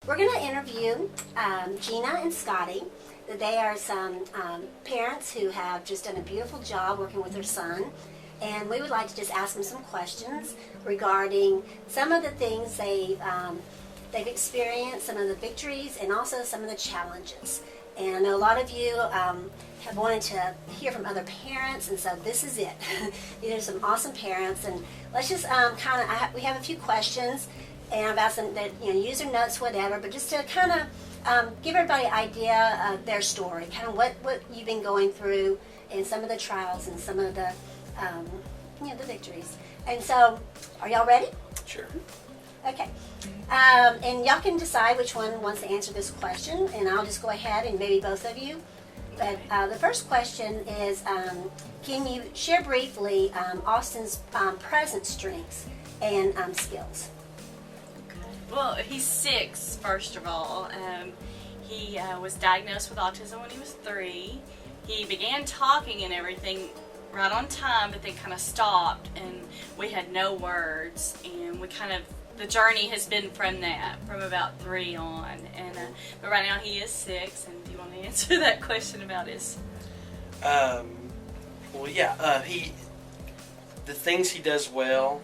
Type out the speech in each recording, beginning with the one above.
We're going to interview Gina and Scotty. They are some parents who have just done a beautiful job working with their son. And we would like to just ask them some questions regarding some of the things they've experienced, some of the victories, and also some of the challenges. And I know a lot of you have wanted to hear from other parents, and so this is it. These are some awesome parents, and let's just we have a few questions, and I've asked them that use their notes, whatever, but just to kind of give everybody an idea of their story, kind of what you've been going through, and some of the trials, and some of the the victories. And so, are y'all ready? Sure. Okay. And y'all can decide which one wants to answer this question, and I'll just go ahead and maybe both of you. But the first question is, can you share briefly Austin's present strengths and skills? Well, he's 6, first of all. He was diagnosed with autism when he was 3. He began talking and everything right on time, but then kind of stopped, and we had no words, and the journey has been from about 3 on, and but right now he is 6. And do you want to answer that question about his? Well, yeah. The things he does well.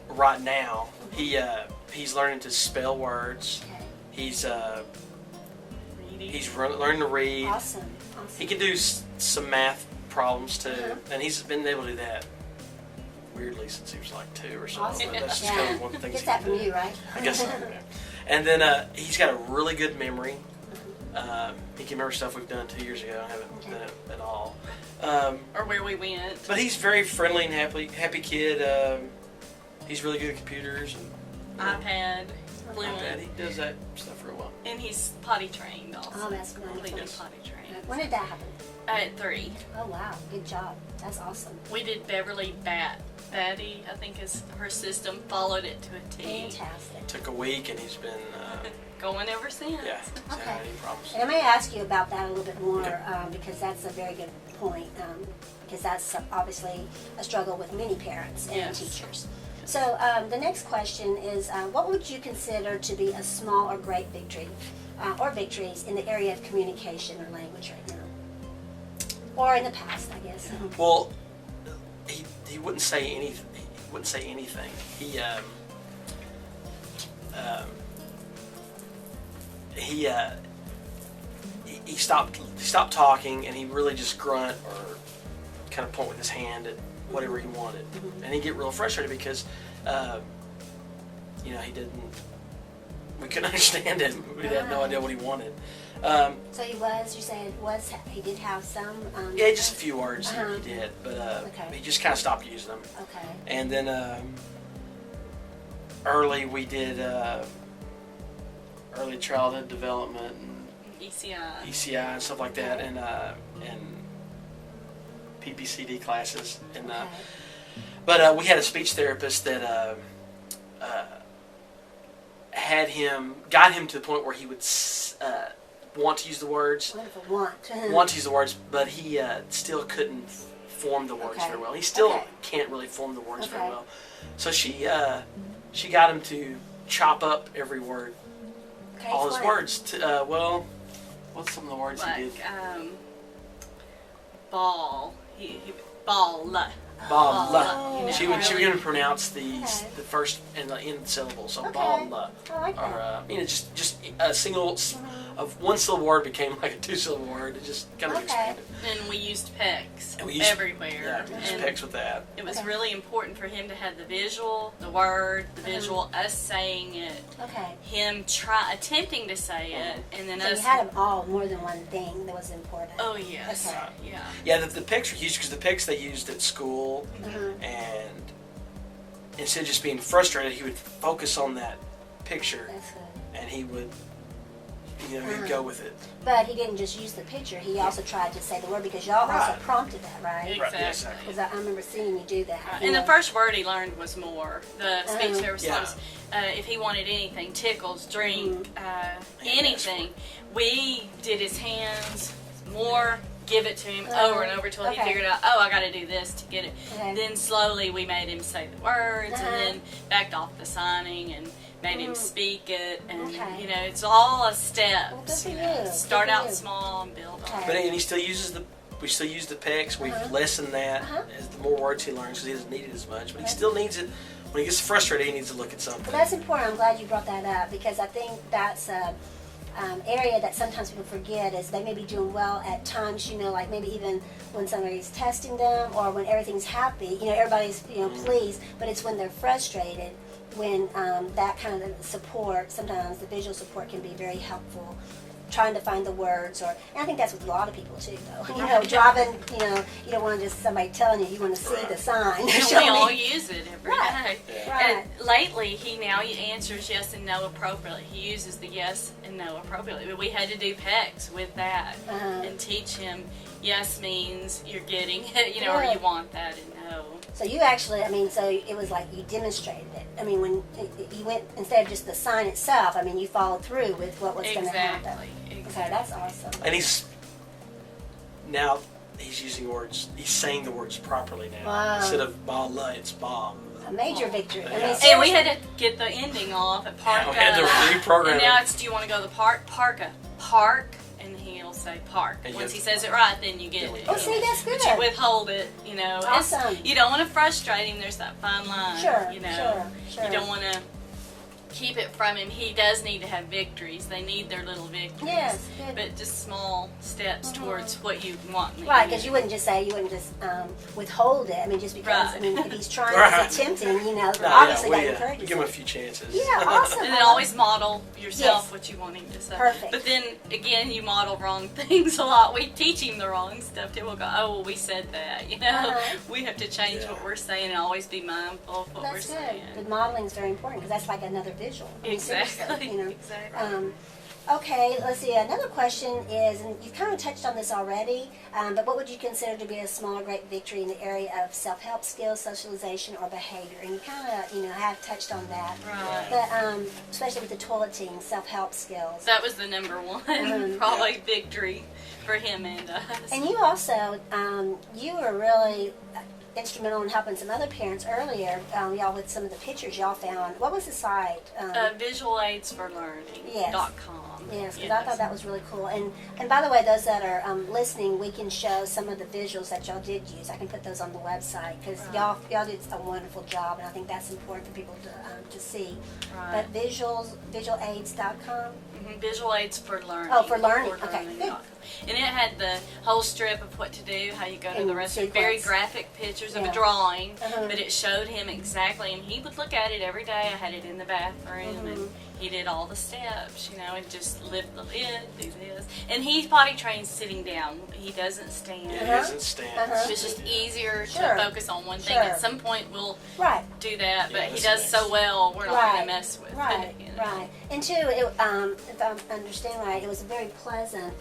Right now he's learning to spell words. Okay. He's learning to read. Awesome. He can do some math problems too, and he's been able to do that weirdly since he was like 2 or something. Awesome. But that's just kind of one of the things Gets he that can from do. you, right? I guess so. Yeah. And then he's got a really good memory. He can remember stuff we've done 2 years ago. I haven't done it at all. Or where we went. But he's very friendly and happy kid. He's really good at computers and iPad. iPad. He does that stuff real well. And he's potty trained also. Oh, that's Completely nice. potty trained. When did that happen? At 3. Oh, wow. Good job. That's awesome. We did Beverly Batty, I think is her system, followed it to a T. Fantastic. Took a week and he's been Going ever since. yeah. He's not Okay. had any problems. And I may ask you about that a little bit more Okay. because that's a very good point. Because that's obviously a struggle with many parents and Yes. teachers. So the next question is, what would you consider to be a small or great victory, or victories in the area of communication or language right now, or in the past, I guess? Well, he wouldn't say anything. He wouldn't say anything. He stopped talking, and he really just grunt or kind of point with his hand at whatever he wanted, and he'd get real frustrated because he didn't. We couldn't understand him. We had no idea what he wanted. So he did have some. Yeah, just a few words he did, but Okay. he just kind of stopped using them. Okay. And then early we did early childhood development and ECI and stuff like that, and PPCD classes. And Okay. but we had a speech therapist that got him to the point where he would want to use the words. Wonderful. Want. Want to use the words, but he still couldn't form the words Okay. very well. He still Okay. can't really form the words very Okay. well. So she got him to chop up every word, Okay, all his explain. words. What's some of the words he did? ball. He ball. Ball. Oh. She would really- get him to pronounce the Okay. the first and the end syllable. So Okay. ball. I like that. Or just a single of one syllable word became like a 2-syllable word. It just kind of Okay. expanded. And we used PECs And we used- everywhere. Yeah, we just And picks with that. it was Okay. really important for him to have the visual, the word, the visual, us saying it, Okay. him attempting to say it, and then So you us. had them all more than one thing that was important. Oh yes, Okay. yeah. Yeah, the pics were used because the pics they used at school, Mhm. and instead of just being frustrated, he would focus on that picture, That's good. and he would, he'd go with it. But he didn't just use the picture. He also tried to say the word because y'all also Right. prompted that, right? Exactly. yeah, exactly. Because I remember seeing you do that. And the first word he learned was more. The speech Uh-huh. therapist Yeah. was, if he wanted anything, tickles, drink, Mm-hmm. anything. We did his hands more give it to him Uh-huh. over and over till he Okay. figured out, oh, I got to do this to get it. Okay. Then slowly we made him say the words, Uh-huh. and then backed off the signing and made him Mhm. speak it, and Okay. you know, it's all a Well, good steps. for You you. know, Good start for out you. small and build on. Okay. But and he still uses we still use the PECs. We've Uh-huh. lessened that Uh-huh. as the more words he learns because he doesn't need it as much. But he Okay. still needs it. When he gets frustrated, he needs to look at something. Well, that's important. I'm glad you brought that up because I think that's a area that sometimes people forget is they may be doing well at times, like maybe even when somebody's testing them or when everything's happy, everybody's, pleased, but it's when they're frustrated when that kind of support, sometimes the visual support can be very helpful. Trying to find the words, and I think that's with a lot of people too, though. Driving, you don't want just somebody telling you. You want to see the sign. And Show we all me. use it every Right. day. Yeah. Right. And lately, he now answers yes and no appropriately. He uses the yes and no appropriately. But we had to do PECs with that Uh-huh. and teach him yes means you're getting it, or you Good. want that, and no. So you actually, so it was like you demonstrated it. When you went, instead of just the sign itself, you followed through with what was going to happen. Exactly. Okay, that's awesome. And he's using words. He's saying the words properly now. Wow. Instead of "bala," it's "ba." A major victory. Yeah. And we seriously. had to get the ending off at park. Yeah, we had to reprogram And now it. it's, do you want to go to the park? Park, and he'll say park. And Once you- he says it right, then you get Then we it. get Oh, see, that's good. But you withhold it, It's- Awesome. you don't want to frustrate him. There's that fine line. Sure, sure. You don't want to keep it from him. He does need to have victories. They need their little victories. Yes, good. But just small steps Mhm. towards what you want. in the Right, end. because you wouldn't just withhold it. Just because, Right. if he's trying, Right. it's tempting, No, obviously that we encourages give him a it. few chances. Yeah, awesome. And then always model yourself Yes. what you want him to say. Perfect. But then again, you model wrong things a lot. We teach him the wrong stuff too. We'll go, oh, well, we said that. Uh-huh. We have to change Yeah. what we're saying and always be mindful of what That's we're good. saying. Good modeling is very important because that's like another visual. Seriously, Exactly. Exactly. Okay, let's see. Another question is, and you've kind of touched on this already, but what would you consider to be a small, great victory in the area of self-help skills, socialization, or behavior? And you kind of, have touched on that. Right. But especially with the toileting, self-help skills. That was the number one, probably victory for him and us. And you also, you were really instrumental in helping some other parents earlier, y'all, with some of the pictures y'all found. What was the site? Visualaidsforlearning.com. Yes, because I thought that was really cool. And by the way, those that are listening, we can show some of the visuals that y'all did use. I can put those on the website because y'all did a wonderful job, and I think that's important for people to see. Right. But visualaids.com. Visual aids for learning. Oh, for learning. Okay, good. And it had the whole strip of what to do, how you go to In the restroom. sequence. Very graphic pictures of Yeah. a drawing, Uh-huh. but it showed him exactly, and he would look at it every day. I had it in the bathroom, and he did all the steps, and just lift the lid, do this. And he potty trains sitting down. He doesn't stand. Yeah, he Uh-huh. doesn't stand. Uh-huh. It's just easier Sure. to focus on one thing. Sure. At some point, we'll Right. do that, but Yeah, he this does is so nice. well, we're not going Right. to mess with Right, it. right. And two, if I understand right, it was very pleasant.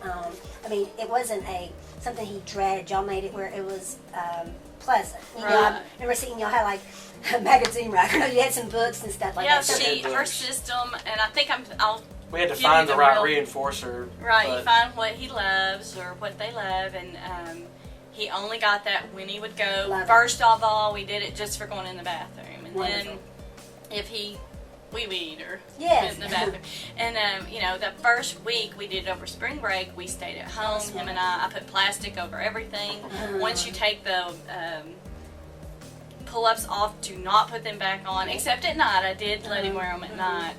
It wasn't something he dreaded. Y'all made it where it was pleasant. I Right. remember seeing y'all had like a magazine rack. You had some books and stuff like Yeah, that. So- her system, and I think I'll We had to give find you the right real- reinforcer. Right, but you find what he loves or what they love, and he only got that when he would go. Love it. First of all, we did it just for going in the bathroom, and Wonderful. then if he wee-weed or Yes. went in the bathroom. And the first week we did it over spring break, we stayed at home. That's Him and I put plastic over everything. Uh-huh. Once you take the pull-ups off, do not put them back on, except at night. I did let him wear them at night.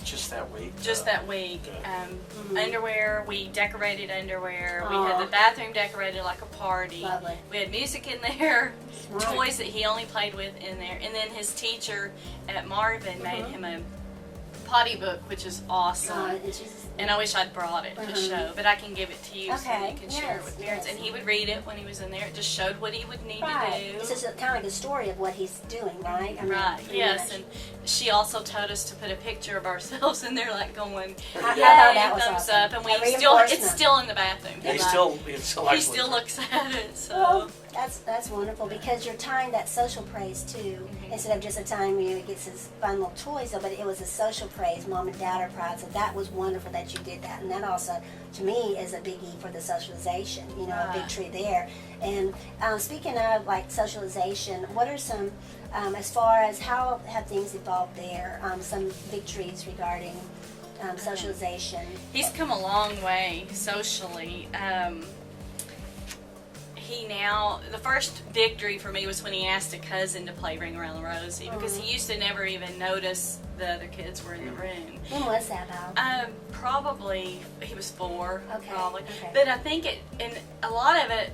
just that week. Just that week. Good. Underwear, we decorated underwear. We Aw. had the bathroom decorated like a party. Lovely. We had music in there, Smart. toys that he only played with in there. And then his teacher at Marvin made him a potty book, which is awesome. it's just- And I wish I'd brought it to show, but I can give it to you so Okay, you can share it yes, with parents. yes. And he would read it when he was in there. It just showed what he would need Right. to do. It's just kind of like a story of what he's doing, right? Right, pretty yes, much. and she also told us to put a picture of ourselves in there, like going, I yay, thought that was thumbs awesome. up, and A we it's reinforcement. still in the bathroom. Yeah, he Like, still he likes still looks at it, so. Well, that's wonderful because you're tying that social praise too, instead of just a time where he gets his fun little toys, but it was a social praise. Mom and Dad are proud, so that was wonderful that you did that, and that also, to me, is a biggie for the socialization. You know, a victory there. And speaking of like socialization, what are some, as far as how have things evolved there? Some victories regarding socialization. He's come a long way socially. The first victory for me was when he asked a cousin to play Ring Around the Rosie, because he used to never even notice the other kids were in the room. When was that, Bob? Probably he was 4. Okay. Probably. Okay. But I think and a lot of it,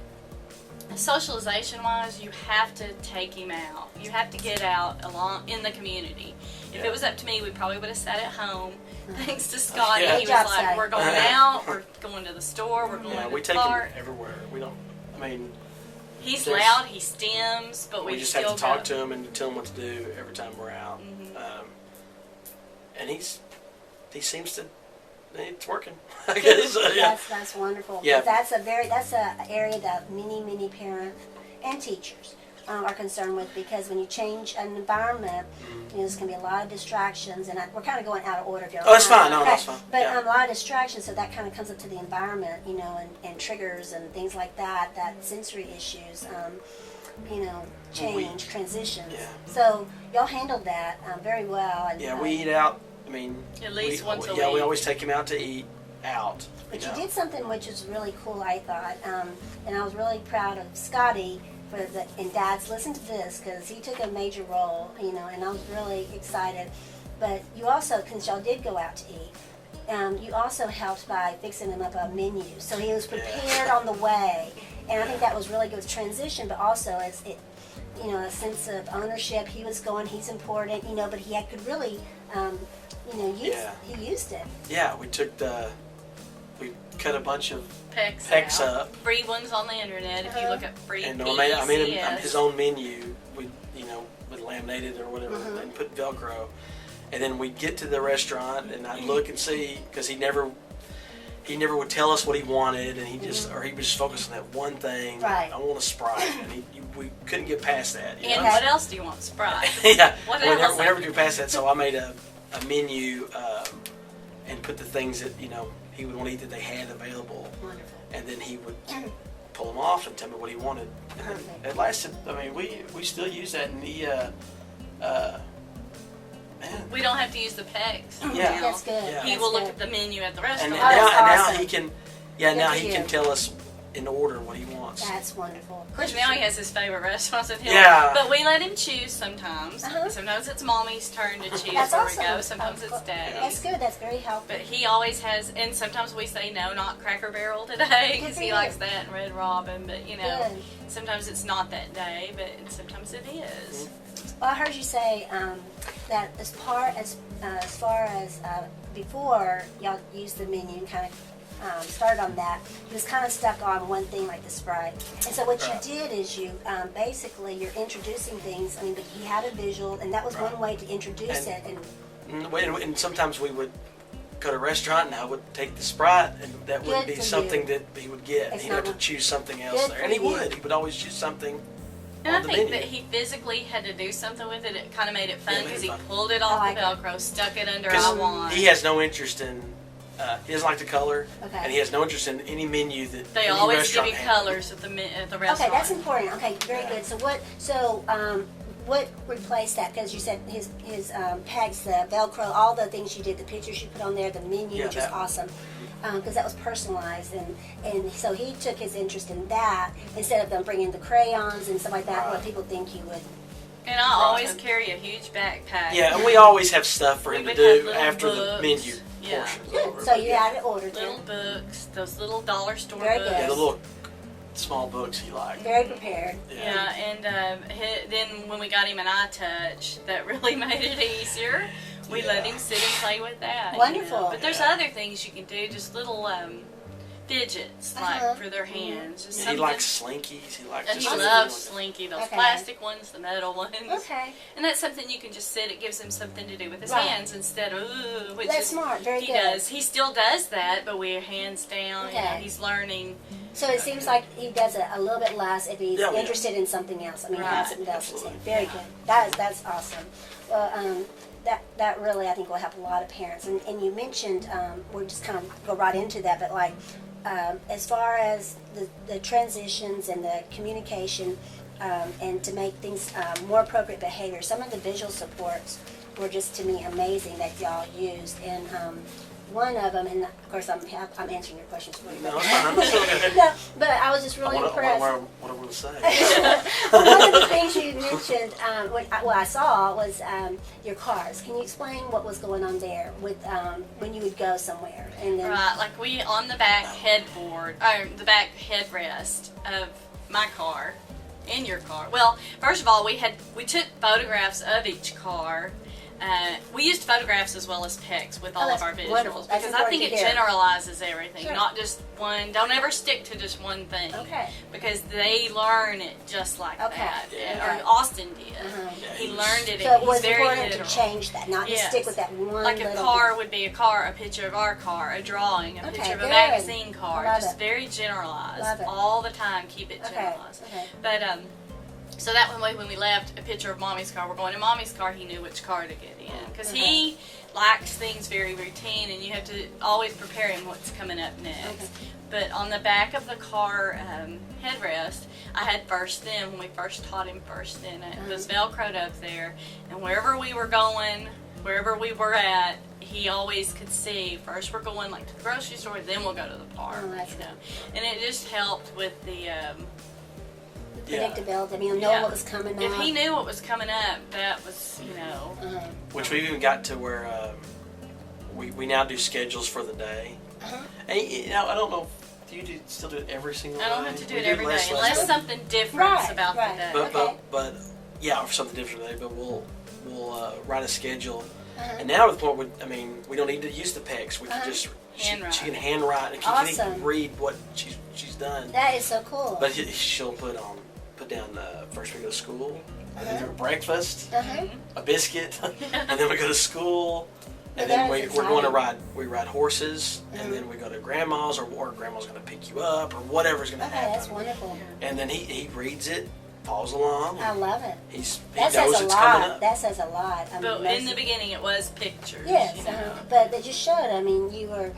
socialization wise, you have to take him out. You have to get out along in the community. If it was up to me, we probably would have sat at home. Thanks to Scotty, he was like, Scotty. "We're going out. We're going to the store. We're going to we the take park." him everywhere. We don't. I mean, He's loud. He stems, but we just still have to talk go. to him and tell him what to do every time we're out. And he seems to. It's working. I guess. That's wonderful. Yeah. That's a area that many parents and teachers are concerned with, because when you change an environment, there's going to be a lot of distractions, and we're kind of going out of order. If you don't That's mind. fine. No, Okay. that's fine. But Yeah. a lot of distractions, so that kind of comes up to the environment, and triggers and things like that. That sensory issues, change, transitions. Yeah. So y'all handled that very well. And, We eat out. I mean, At least once a we week. always take him out to eat out. But you did something which is really cool, I thought, and I was really proud of Scotty and Dad's listen to this, because he took a major role, and I was really excited. But you also, since y'all did go out to eat, you also helped by fixing him up a menu, so he was prepared on the way, and I think that was really good transition. But also as it, a sense of ownership. He was going, he's important, but he could really, he used it. Yeah, we cut a bunch of Pecs up. Free ones on the internet. If you look up free And PECS. I made him his own menu. We, with laminated or whatever, and put Velcro. And then we'd get to the restaurant, and I'd look and see, because he never would tell us what he wanted, and he would just focus on that one thing. Right. I want a Sprite, and we couldn't get past that. And what else do you want? Sprite. Yeah. What we else? never get past that. So I made a menu and put the things that he would want to eat that they had available. Wonderful. And then he would pull them off and tell me what he wanted. And Perfect. it lasted. I mean, we still use that, and he man. We don't have to use the pecs. Yeah. now. That's good. Yeah. He That's will look good. at the menu at the And restaurant. now awesome. he can. Good Now for he you. can tell us in order what he wants. That's wonderful. Of course, now he has his favorite restaurants with him. Yeah. But we let him choose sometimes. Uh-huh. Sometimes it's Mommy's turn to choose That's where awesome. we go. Sometimes it's Daddy's. That's good. That's very helpful. But he always has, and sometimes we say no, not Cracker Barrel today, Good because for he you. likes that and Red Robin. But Good. sometimes it's not that day, but sometimes it is. Well, I heard you say that as far as before y'all used the menu and kind of started on that, he was kind of stuck on one thing like the Sprite. And so what Right. you did is you basically you're introducing things. I mean, but he had a visual, and that was one way to introduce it. And sometimes we would go to a restaurant, and I would take the Sprite, and that Good would be for something you. that he would get. It's He'd have not to choose something else Good there, for and he you. would. He would always choose something And on I the think menu. that he physically had to do something with it. It kind of made it fun Yeah, it made because it he fun. pulled it off I like the it. Velcro, stuck it under I Because want. he has no interest in. He doesn't like the color, Okay. and he has no interest in any menu that They any always give restaurant you has. colors at the Okay, restaurant. that's important. Okay, very good. So what replaced that? Because you said his pegs, the Velcro, all the things you did, the pictures you put on there, the menu, Yeah, which was that- awesome, because that was personalized, and so he took his interest in that instead of them bringing the crayons and stuff like that. What Right. people think you would. And I always carry a huge backpack. Yeah, and we always have stuff for We him to would have do little after the books. menu Yeah. portion. Good. So you had it ordered. Little Then. books, those little dollar store Very books. good. Yeah, the little small books he liked. Very prepared. Yeah, and then when we got him an iTouch, that really made it easier. We let him sit and play with that. Wonderful. But there's Yeah. other things you can do, just little fidgets Uh-huh. like for their hands. Just He something- likes slinkies. He likes And he just loves everything. Slinky, those Okay. plastic ones, the metal ones. Okay. And that's something you can just sit. It gives him something to do with his Right. hands instead of which That's is smart. Very he good. does. He still does that, but we're hands down. You know, Okay. he's learning. So it seems like he does it a little bit less if he's Yeah, yeah. interested in something else. I mean, Right. has something else to say. Absolutely. Very Yeah. good. That's awesome. Well, that really I think will help a lot of parents. And you mentioned we'll just kind of go right into that, but like as far as the transitions and the communication and to make things more appropriate behavior, some of the visual supports were just to me amazing that y'all used. And one of them, and of course I'm answering your questions for you. No, it's fine. It's okay. No, but I was just really I impressed. what I want to say. Well, one of the things you mentioned, what I saw was your cars. Can you explain what was going on there with when you would go somewhere? And then, Right, like we on the back headboard, or the back headrest of my car, in your car. Well, first of all, we took photographs of each car. We used photographs as well as text with all Oh, of our that's visuals wonderful. That's because I think it important to hear. generalizes everything, Sure. not just one. Don't ever stick to just one thing. Okay. Because they learn it just like Okay. that. Yeah. Or Austin did. Uh-huh. Yeah, He he's- learned it. so and it he's was very important literal. to change that, not just Yes. stick with that one. Like a little car thing. would be a car, a picture of our car, a drawing, a Okay, picture of a good. magazine car. Love Just it. very generalized. Love it. All the time, keep it Okay. generalized. Okay. But so that when we left a picture of Mommy's car, we're going in Mommy's car, he knew which car to get in. Because he likes things very routine and you have to always prepare him what's coming up next. Okay. But on the back of the car headrest, I had first then when we first taught him first then. It was Velcroed up there. And wherever we were going, wherever we were at, he always could see first we're going like to the grocery store, then we'll go to the park. Oh, that's you know. And it just helped with the Predictability. I mean, knowing what was coming up. if he knew what was coming up, that was, you know. Which we've even got to where we now do schedules for the day. Uh-huh. And you know, I don't know. Do you still do it every single day? I don't have to do We it every day less unless but- something different Right, about right. the day. But, Okay. but yeah, or something different today. But we'll write a schedule. Uh-huh. And now to the point where we don't need to use the PECs. We can Uh-huh. just Handwrite. she can handwrite and he Awesome. can read what she's done. That is so cool. But she'll put down first we go to school, and then do a breakfast, Uh-huh. a biscuit, and then we go to school, and Well, then that is we're going to exciting. we ride horses, and then we go to grandma's or grandma's going to pick you up or whatever's going to Okay, happen. that's wonderful. And then he reads it, follows along. I love it. He That knows says a it's coming lot. up. That says a lot. I mean, But most in the of- beginning, it was pictures. Yes, you know. but they just showed. I mean, you were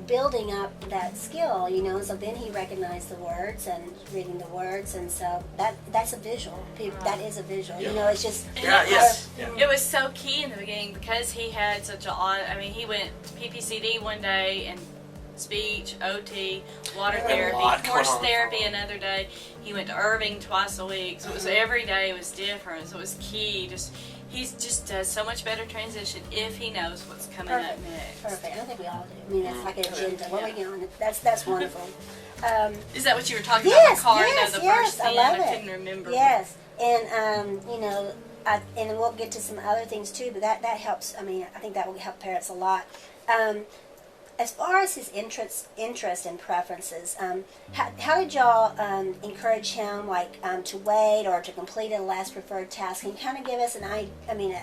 building up that skill, you know. So then he recognized the words and reading the words, and so that's a visual. That is a visual. You know, it's just Yeah, yes. Yeah. It was so key in the beginning because he had such a odd. I mean, he went PPCD one day and speech, OT, water There's a therapy, lot going horse on. therapy another day. He went to Irving twice a week, so it was every day was different. So it was key. He just does so much better transition if he knows what's coming up perfect. next. Perfect. I think we all do. I mean, that's like an agenda. What are we Yeah. doing? That's wonderful. Is that what you were talking Yes, about? The car? yes, No, the yes, first I thing love I it. couldn't remember. Yes, and you know, and we'll get to some other things too. But that helps. I mean, I think that will help parents a lot. As far as his interest and preferences, how did y'all encourage him, like to wait or to complete a last preferred task? Can you kind of give us an idea? I mean,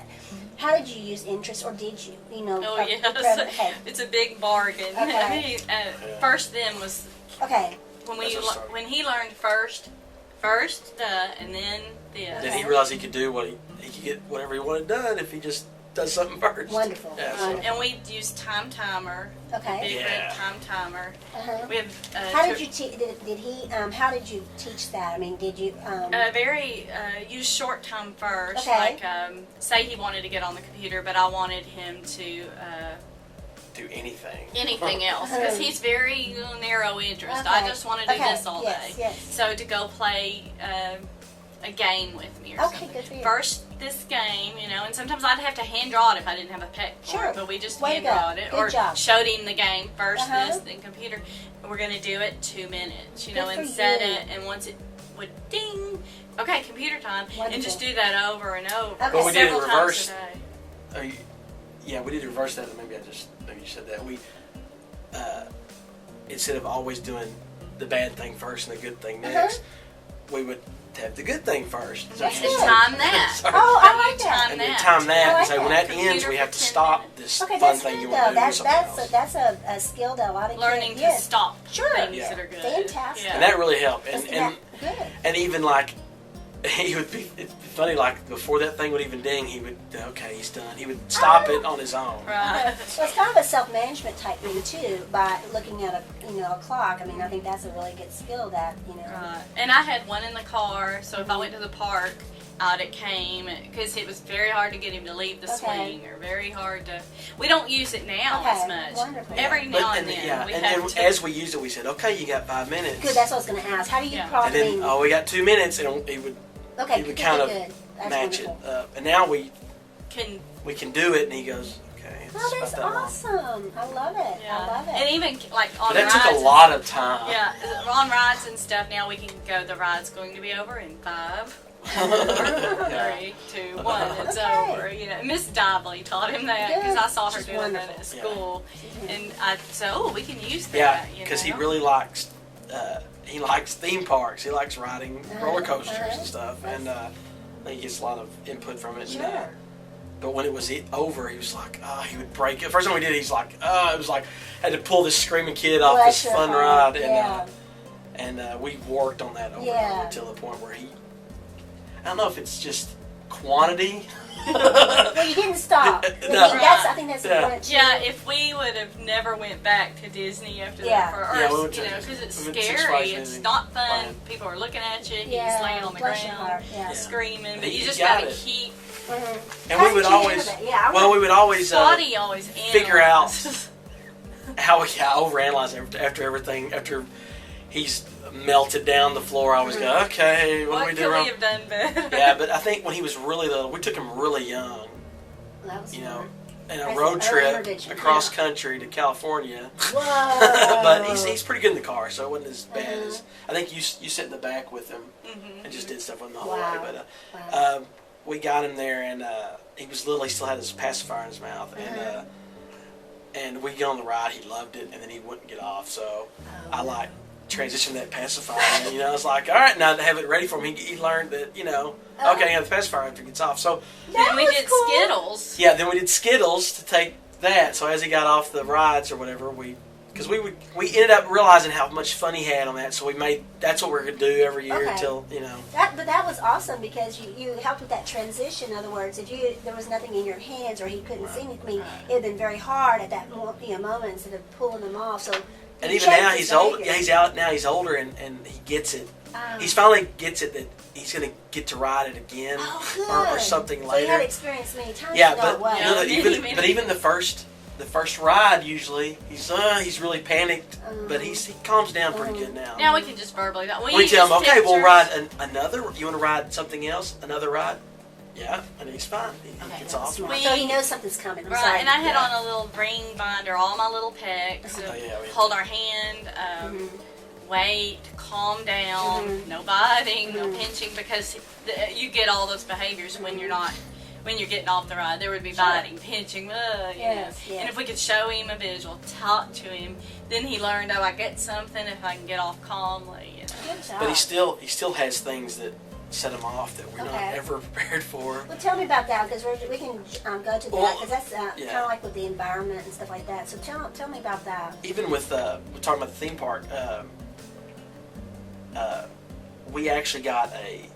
how did you use interest, or did you? You know, Oh yes, okay. it's a big bargain. Okay. I mean, first then was Okay. when That's a start. when he learned first and then this. Then he realized he could do he could get whatever he wanted done if he just does something first. Wonderful. Yeah, so- Wonderful. And we used time timer, Okay. big Yeah. red time timer. Uh-huh. We have How did you did he? How did you teach that? I mean, did you? very use short time first. Okay. Like say he wanted to get on the computer, but I wanted him to do anything. anything else because he's very narrow interest. I Okay. just want to do Okay. this all Yes, day. yes. So to go play a game with me or Okay, something. good for you. First, this game, you know, and sometimes I'd have to hand draw it if I didn't have a pet for Sure. it, but we just Way to hand go. drawed it Good or job. showed him the game first, Uh-huh. this, then computer. And we're going to do it 2 minutes, you Good know, for and set you. it, and once it would ding, okay, computer time, Wonderful. and just do that over and over. Okay. Well, we did it several reverse. times a day. Yeah, we did reverse that. Maybe you said that. instead of always doing the bad thing first and the good thing next, we would have the good thing first. So That's you just- good. Time that. Sorry. Oh, I like Time that. And that. then time that, I like and say when that. that ends, we Computer have for to 10 stop minutes. this Okay, fun that's thing good you though. want to do or That's something else. a skill that a lot of Learning kids, to yes. stop Sure. things Yeah. that are good. Fantastic. Yeah. And that really helped. That's And good. and even like he would be, it'd be funny, like before that thing would even ding, he would, okay, he's done. He would stop it on his own. Right. Well, it's kind of a self-management type thing too, by looking at a clock. I mean, I think that's a really good skill that Right. And I had one in the car, so if I went to the park, out it came, because it was very hard to get him to leave the Okay. swing, or very hard to. We don't use it now Okay, as much. wonderful. Every But- now and then yeah, we and have then to. as we used it, we said, okay, you got 5 minutes. Good. That's what I was going to ask. How do you Yeah. And probably? then, oh, we got 2 minutes, and he would okay. he would good, kind good, of good. That's match wonderful. it up. And now we can can do it, and he goes, okay, it's Oh, about that's that long. awesome. I love it. yeah. I love it. And even like on But that took rides a lot of time. Yeah, on rides and stuff. Now we can go. The ride's going to be over in 5, 4, 3, 2, 1. It's Okay. over. You know, Miss Dively taught him that because I saw her She's doing that wonderful. at school, and I said, "Oh, we can use that." Yeah, you because he know? really likes theme parks. He likes riding roller coasters and stuff, and I think he gets a lot of input from it. Sure. And, but when it was over, he was like, oh, he would break it. First time we did it, he's like, oh, it was like, had to pull this screaming kid off Bless this your fun heart. ride, Yeah. and we worked on that over and Yeah. over until the point where he, I don't know if it's just quantity. Well, you didn't stop. I mean, No. I think that's Yeah. important too. Yeah, if we would have never went back to Disney after Yeah. that, for Yeah, us, we went to- because it's we went to Six scary. Flags It's Disney. not fun. Fine. People are looking at you. Yeah. He's laying on the Bless your ground, heart. Yeah. Yeah. screaming. But And you you just got gotta it. keep. Mhm. And How we would did you always, handle that? Yeah, I well, we would always Spotty always figure out analyzes. how we overanalyze after everything, after he's melted down the floor. I always go, okay, what do What we could do we wrong? have done better? Yeah, but I think when he was really little, we took him really young, That was you know, smart. in a That's road an early trip intervention. across Yeah. country to California. Whoa. But he's pretty good in the car, so it wasn't as bad Uh-huh. as. I think you sat in the back with him Mhm. and just did stuff on the whole Wow. way. But Wow. we got him there, and he was little. He still had his pacifier in his mouth, Uh-huh. and we get on the ride. He loved it, and then he wouldn't get off. So I like transitioned that pacifier. And, you know, I was like, all right, now to have it ready for him. He learned that, you know, okay, I have the pacifier after he gets off. So That Then we was did cool. Skittles. yeah, then we did Skittles to take that. So as he got off the rides or whatever, because we ended up realizing how much fun he had on that. So that's what we're gonna do every year Okay. until, you know. But that was awesome because you helped with that transition. In other words, if there was nothing in your hands or he couldn't see anything, it would have been very hard at that moment instead of pulling them off. So And you even changed now his he's old. behavior. Yeah, he's out now. He's older and he gets it. Um, He's finally gets it that he's gonna get to ride it again oh, good. or something So later. you had experience many times. Yeah, to know but it well. you know, Yeah. even even the first ride usually he's really panicked, but he calms down pretty good now. Now we can just verbally. We tell him, use okay, we'll pictures. ride another. You want to ride something else? Another ride? Yeah, and he's fine. He Okay, gets that was off. smart. We- So he knows something's coming. I'm Right, sorry. and I had Yeah. on a little ring binder, all my little pecs. Oh, yeah, we- Hold our hand, wait, calm down, no biting, no pinching, because you get all those behaviors when you're not, when you're getting off the ride. There would be biting, pinching, you know. Yes, yes. And if we could show him a visual, talk to him, then he learned, oh, I get something if I can get off calmly. You know. Good job. But he still has things that set him off that we're not Okay. ever prepared for. Well, tell me about that because we can go to that Well, because that's yeah. kind of like with the environment and stuff like that. So tell me about that. Even with we're talking about the theme park. We actually got a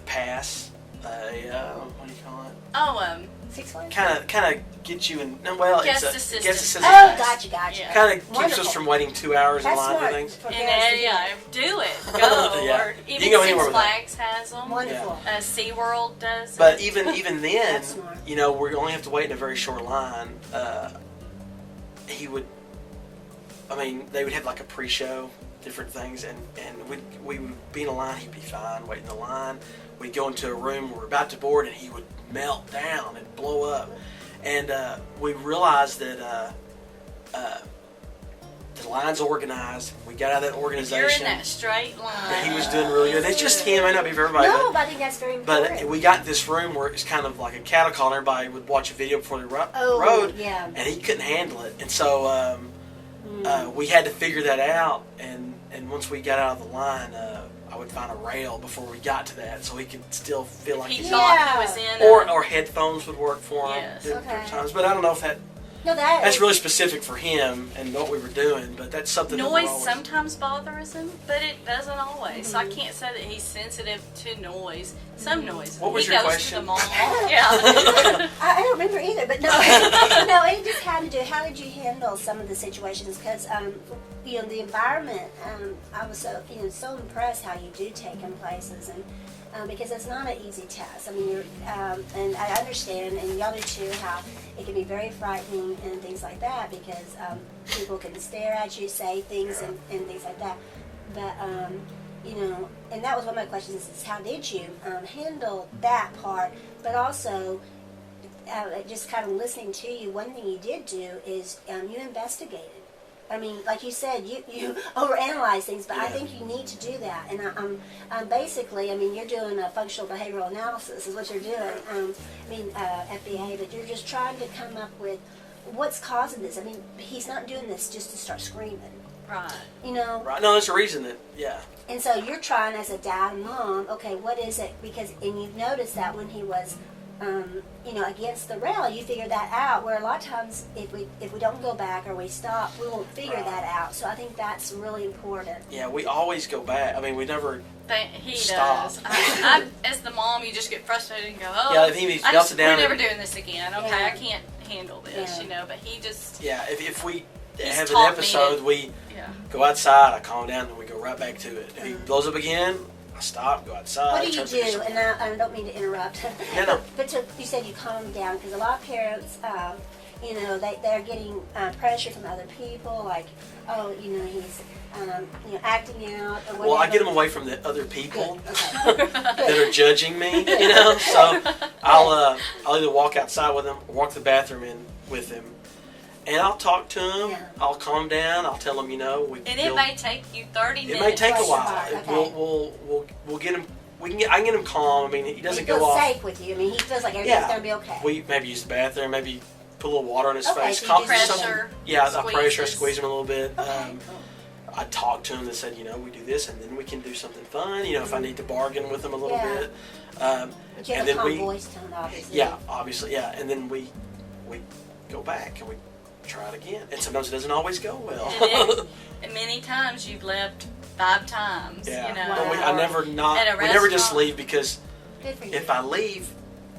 pass. What do you call it? Oh, 6 Flags. Kind of get you in. No, well, Guest it's a assistant. guest assistant. Oh, gotcha. Yeah. Kind of keeps Wonderful. us from waiting 2 hours in That's line smart. for things. For and parents to do. yeah, do it. Go. Yeah. Or You even can go Six anywhere with that. Flags has them. Wonderful. SeaWorld does. But it. even then, That's smart. you know, we only have to wait in a very short line. He would, I mean, they would have like a pre-show, different things, and we would be in a line. He'd be fine, wait in the line. We'd go into a room, we're about to board, and he would melt down and blow up. And we realized that the line's organized. We got out of that If you're in organization. that straight line. He was doing really good. It's just him, may not be for everybody. No, but I think that's very important. But we got this room where it's kind of like a cattle call. And everybody would watch a video before they rode, yeah. and he couldn't handle it. And so we had to figure that out, and once we got out of the line, I would find a rail before we got to that, so he could still feel like He he's thought Yeah. he was in. or headphones would work for him Yes. different Okay. times. But I don't know if No, that's really specific for him and what we were doing. But that's something that we're Noise always, sometimes bothers him, but it doesn't always. So I can't say that he's sensitive to noise. Some noise. What was he your goes question? To the mall. Yeah. I don't remember either, but no, no, it just had to do. How did you handle some of the situations? Because you know, the environment. I was so so impressed how you do take them places, and because it's not an easy task. I mean, you're and I understand, and y'all do too, how it can be very frightening and things like that because people can stare at you, say things, and things like that. But you know, and that was one of my questions: is how did you handle that part? But also, just kind of listening to you, one thing you did do is you investigated. I mean, like you said, you overanalyze things, but I think you need to do that. And I'm basically, I mean, you're doing a functional behavioral analysis is what you're doing. I mean, FBA, but you're just trying to come up with what's causing this. I mean, he's not doing this just to start screaming. Right. You know? right. No, there's a reason that And so you're trying as a dad and mom, okay, what is it? Because, and you've noticed that when he was, you know, against the rail, you figure that out. Where a lot of times, if we don't go back or we stop, we won't figure Right. that out. So I think that's really important. yeah, we always go back. I mean, we never. He Stop. does. I, as the mom, you just get frustrated and go, "Oh, Yeah, if he melts it down we're never and- doing this again. Okay, Yeah. I can't handle this, Yeah. you know." But he just, Yeah, if we He's have an taught me episode, to- we yeah. go outside, I calm down, and we go right back to it. If he blows up again, I stop, go outside. What do you try to figure do? something And I don't mean to interrupt. No, no. But you said you calm them down because a lot of parents, you know, they're getting pressure from other people, like, oh, you know, he's, you know, acting out or whatever. Well, I get him away from the other people Good. Okay. that are judging me, you know. So I'll either walk outside with him, or walk to the bathroom in with him, and I'll talk to him. Yeah. I'll calm down. I'll tell him, you know, And it may take you 30 it minutes. may take a Bless your heart, while. okay. We'll get him. I can get him calm. I mean, he doesn't He go feels off. safe with you. I mean, he feels like everything's Yeah. going to be okay. We maybe use the bathroom, maybe put a little water on his Okay, face. so you calm- do Pressure. something. Yeah, I pressure, squeezes. squeeze him a little bit. Okay. I talked to him and said, you know, we do this, and then we can do something fun. You know, if I need to bargain with him a little Yeah. bit. But you have and a then calm we, voice tone, obviously. yeah, obviously, yeah, and then we go back and we try it again, and sometimes it doesn't always go well. And many times you've left 5 times, yeah, you know. but Wow. we never just restaurant. leave because Good for you. if I leave,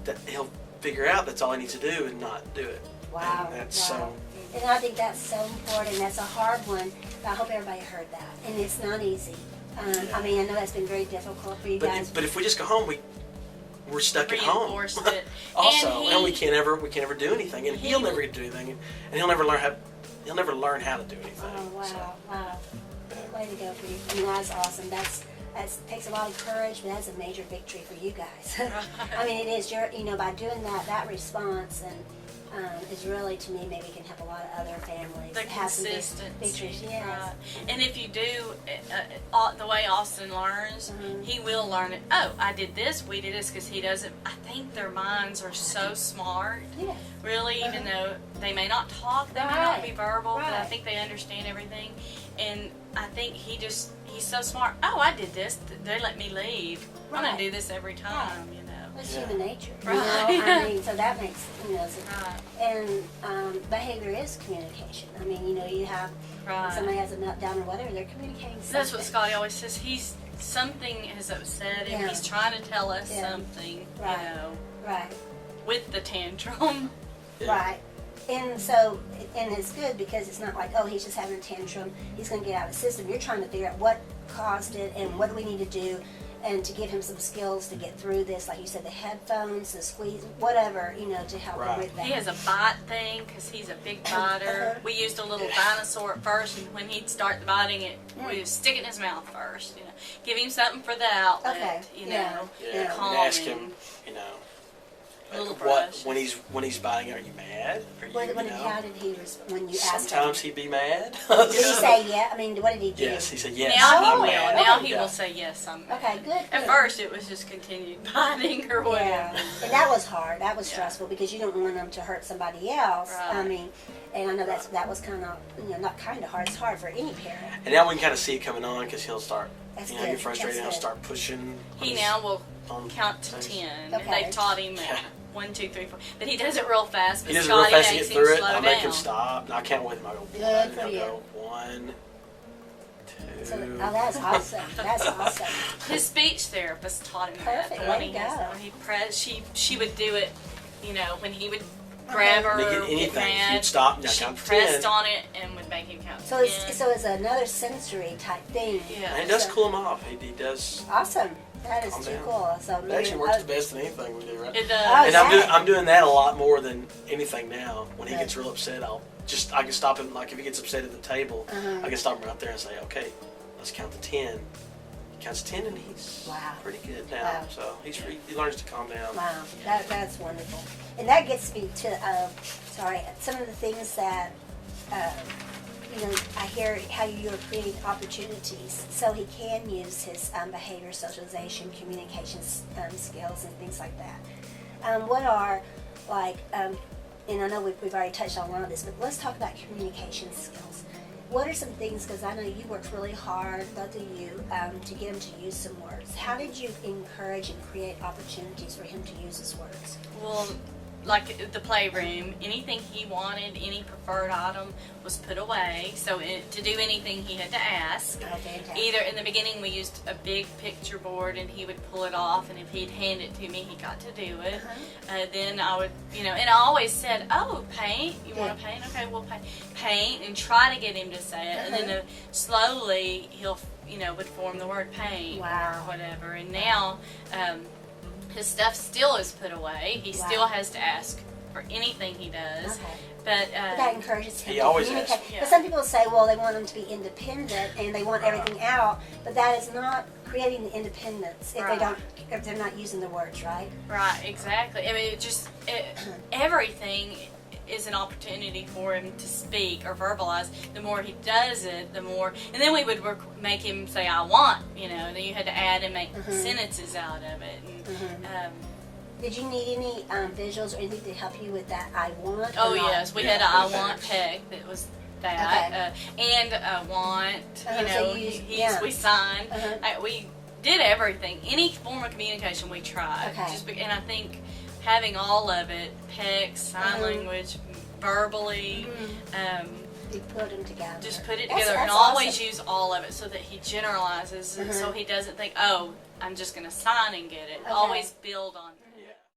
that he'll figure out that's all he needs to do and not do it. Wow. And that's wow. And I think that's so important. That's a hard one. But I hope everybody heard that. And it's not easy. I mean, I know that's been very difficult for you guys. But if we just go home, we're stuck at home. Reinforced it. Also, and we he- can't ever do anything, and he'll never get to do anything, and he'll never learn how to do anything. Oh, wow. So, Wow. yeah. Way to go for you. I mean, that's awesome. That takes a lot of courage, but that's a major victory for you guys. I mean, it is. By doing that response and is really, to me, maybe can help a lot of other families The have some big consistency. victories. Yes. Right. And if you do, the way Austin learns, he will learn it. Oh, I did this, we did this, because he doesn't. I think their minds are so smart, Yeah. really, even though they may not talk, they may not be Right. verbal, but I Right. think they understand everything. And I think he's so smart. Oh, I did this. They let me leave. I'm going Right. to do this every time, you know. That's Yeah. human nature. Right. I mean, so that makes, Right. and behavior is communication. I mean, you have, Right. somebody has a meltdown or whatever, they're communicating something. That's what Scotty always says. Something has upset him. Yeah. He's trying to tell us Yeah. something, Right. you know, Right, with the tantrum. Yeah. right. And so, and it's good because it's not like, oh, he's just having a tantrum, he's going to get out of the system. You're trying to figure out what caused it and what do we need to do and to give him some skills to get through this, like you said, the headphones, the squeeze, whatever, to help him Right. with that. He has a bite thing because he's a big biter. Uh-huh. We used a little dinosaur at first, and when he'd start biting it, Mm. we would stick it in his mouth first. Give him something for the outlet. Okay. You Yeah. know, Yeah, Yeah. we'd ask calming. him, Little what brush. when he's biting? Are you mad? Are you, How did he when you asked him? Sometimes he'd be mad. Did he say yeah? I mean, what did he do? Yes, he said yes. Now I'm he will. mad. Now Okay, he yeah. will say yes. I'm mad. Okay, good. At first, it was just continued biting or whatever. Yeah, and that was hard. That was Yeah. stressful because you don't want them to hurt somebody else. I Right. mean, and I know that was kind of not kind of hard. It's hard for any parent. And now we can kind of see it coming on because he'll start, That's get good. frustrated and he'll That's start pushing. He his- now will on count to things. 10. Okay. They've taught him Yeah. 1, 2, 3, 4. But he does it real fast. He But does it real Scotty fast to makes get him through it. slow I down. make him stop. And I count with him. I go Good one. for He'll you. go 1, 2. So, that's awesome. That's awesome. His speech therapist taught him that. Perfect. The Way one he to has go. now. She would do it, when he would grab her When he or get get anything, mad, he'd stop, now she count to pressed 10. on it and would make him count So to it's 10. another sensory type thing. Yeah. And it does So- cool him off. He does. Awesome. That is Calm too down. cool. So It actually works the best in anything we do, right? It does. Oh, And yeah. I'm doing that a lot more than anything now. When he Good. gets real upset, I can stop him. Like if he gets upset at the table, Uh-huh. I can stop him right there and say, "Okay, let's count to 10." He counts 10 and he's Wow. pretty good now. Wow. So he learns to calm down. Wow, that's wonderful. And that gets me to, some of the things that, I hear how you're creating opportunities so he can use his behavior, socialization, communication skills, and things like that. What are, and I know we've already touched on one of this, but let's talk about communication skills. What are some things, because I know you worked really hard, both of you, to get him to use some words. How did you encourage and create opportunities for him to use his words? Well, like the playroom, anything he wanted, any preferred item was put away. So to do anything, he had to ask. Oh, fantastic. Either in the beginning, we used a big picture board, and he would pull it off, and if he'd hand it to me, he got to do it. Then I would, and I always said, "Oh, paint. You want to paint? Okay, we'll paint," and try to get him to say it. And then slowly he'll, would form the word paint Wow. or whatever. And now. His stuff still is put away. He Wow. still has to ask for anything he does. Okay. But That encourages him He to always communicate. asks. Yeah. But some people say, well, they want him to be independent and they want everything out, but that is not creating the independence if Right. if they're not using the words, right? right, exactly. I mean, everything is an opportunity for him to speak or verbalize. The more he does it, the more. And then we would make him say, "I want," Then you had to add and make sentences out of it. And, Did you need any visuals or anything to help you with that I want? oh or not? yes, we Yeah, had a "I okay. want" peg that was that, and a "want." So you use- we signed. Uh-huh. We did everything. Any form of communication we tried. Okay. And I think having all of it, PEC, sign Mhm. language, verbally, You put them together. just put it That's- together and that's always awesome. use all of it so that he generalizes and so Mhm. he doesn't think, "Oh, I'm just going to sign and get it." Okay. Always build on